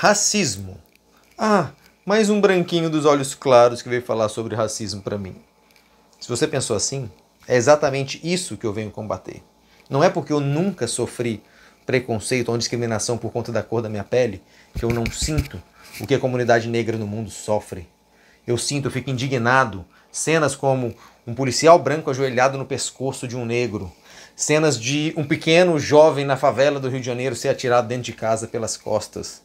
Racismo. Ah, mais um branquinho dos olhos claros que veio falar sobre racismo para mim. Se você pensou assim, é exatamente isso que eu venho combater. Não é porque eu nunca sofri preconceito ou discriminação por conta da cor da minha pele que eu não sinto o que a comunidade negra no mundo sofre. Eu sinto, eu fico indignado. Cenas como um policial branco ajoelhado no pescoço de um negro. Cenas de um pequeno jovem na favela do Rio de Janeiro ser atirado dentro de casa pelas costas.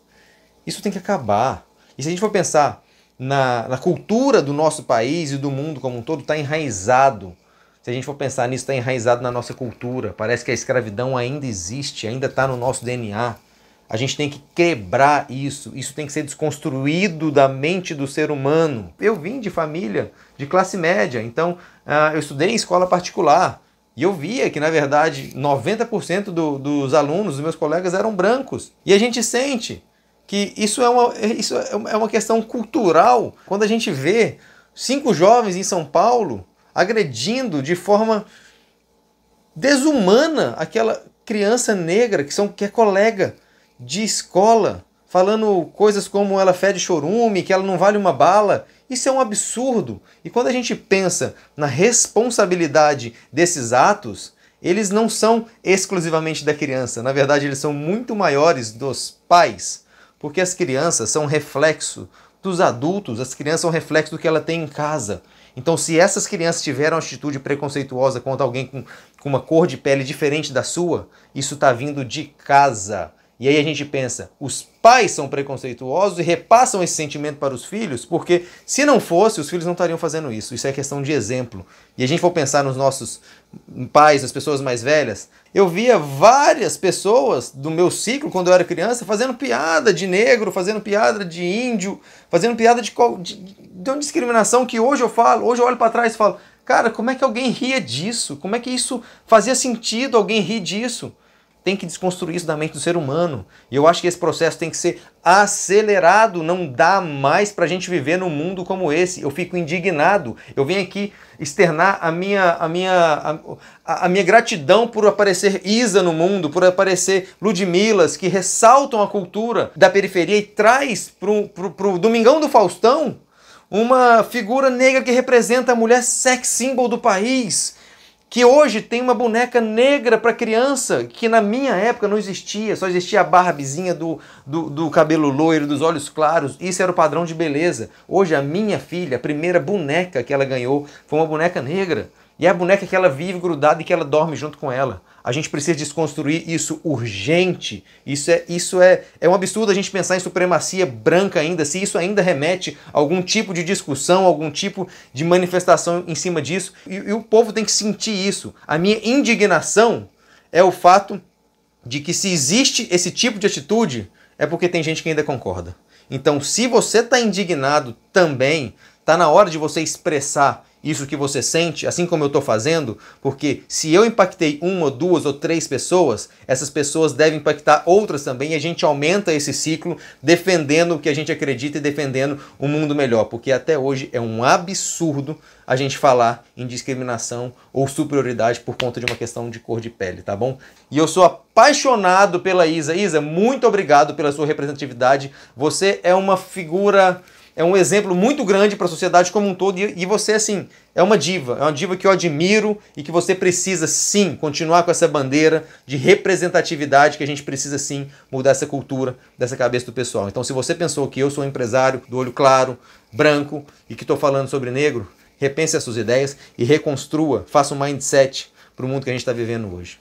Isso tem que acabar. E se a gente for pensar na cultura do nosso país e do mundo como um todo, está enraizado. Se a gente for pensar nisso, está enraizado na nossa cultura. Parece que a escravidão ainda existe, ainda está no nosso DNA. A gente tem que quebrar isso. Isso tem que ser desconstruído da mente do ser humano. Eu vim de família de classe média, então eu estudei em escola particular. E eu via que, na verdade, 90% dos alunos, dos meus colegas, eram brancos. E a gente sente que isso é uma questão cultural. Quando a gente vê 5 jovens em São Paulo agredindo de forma desumana aquela criança negra que é colega de escola, falando coisas como ela fede chorume, que ela não vale uma bala. Isso é um absurdo. E quando a gente pensa na responsabilidade desses atos, eles não são exclusivamente da criança. Na verdade, eles são muito maiores dos pais. Porque as crianças são reflexo dos adultos, as crianças são reflexo do que ela tem em casa. Então, se essas crianças tiveram uma atitude preconceituosa contra alguém com uma cor de pele diferente da sua, isso está vindo de casa. E aí a gente pensa, os pais são preconceituosos e repassam esse sentimento para os filhos, porque se não fosse, os filhos não estariam fazendo isso. Isso é questão de exemplo. E a gente for pensar nos nossos pais, nas pessoas mais velhas, eu via várias pessoas do meu ciclo, quando eu era criança, fazendo piada de negro, fazendo piada de índio, fazendo piada de uma discriminação que hoje eu olho para trás e falo, cara, como é que alguém ria disso? Como é que isso fazia sentido alguém rir disso? Tem que desconstruir isso da mente do ser humano. E eu acho que esse processo tem que ser acelerado. Não dá mais pra gente viver num mundo como esse. Eu fico indignado. Eu venho aqui externar a minha gratidão por aparecer Isa no mundo, por aparecer Ludmilas, que ressaltam a cultura da periferia e traz pro Domingão do Faustão uma figura negra que representa a mulher sex symbol do país. Que hoje tem uma boneca negra para criança, que na minha época não existia, só existia a Barbiezinha do cabelo loiro, dos olhos claros, isso era o padrão de beleza. Hoje a minha filha, a primeira boneca que ela ganhou foi uma boneca negra, e é a boneca que ela vive grudada e que ela dorme junto com ela. A gente precisa desconstruir isso urgente. Isso é um absurdo a gente pensar em supremacia branca ainda, se isso ainda remete a algum tipo de discussão, algum tipo de manifestação em cima disso. E o povo tem que sentir isso. A minha indignação é o fato de que se existe esse tipo de atitude, é porque tem gente que ainda concorda. Então, se você está indignado também, está na hora de você expressar isso que você sente, assim como eu estou fazendo, porque se eu impactei 1, 2 ou 3 pessoas, essas pessoas devem impactar outras também, e a gente aumenta esse ciclo defendendo o que a gente acredita e defendendo um mundo melhor, porque até hoje é um absurdo a gente falar em discriminação ou superioridade por conta de uma questão de cor de pele, tá bom? E eu sou apaixonado pela Isa. Isa, muito obrigado pela sua representatividade. Você é uma figura... É um exemplo muito grande para a sociedade como um todo e você, assim, é uma diva que eu admiro e que você precisa, sim, continuar com essa bandeira de representatividade que a gente precisa, sim, mudar essa cultura dessa cabeça do pessoal. Então, se você pensou que eu sou um empresário do olho claro, branco e que estou falando sobre negro, repense as suas ideias e reconstrua, faça um mindset para o mundo que a gente está vivendo hoje.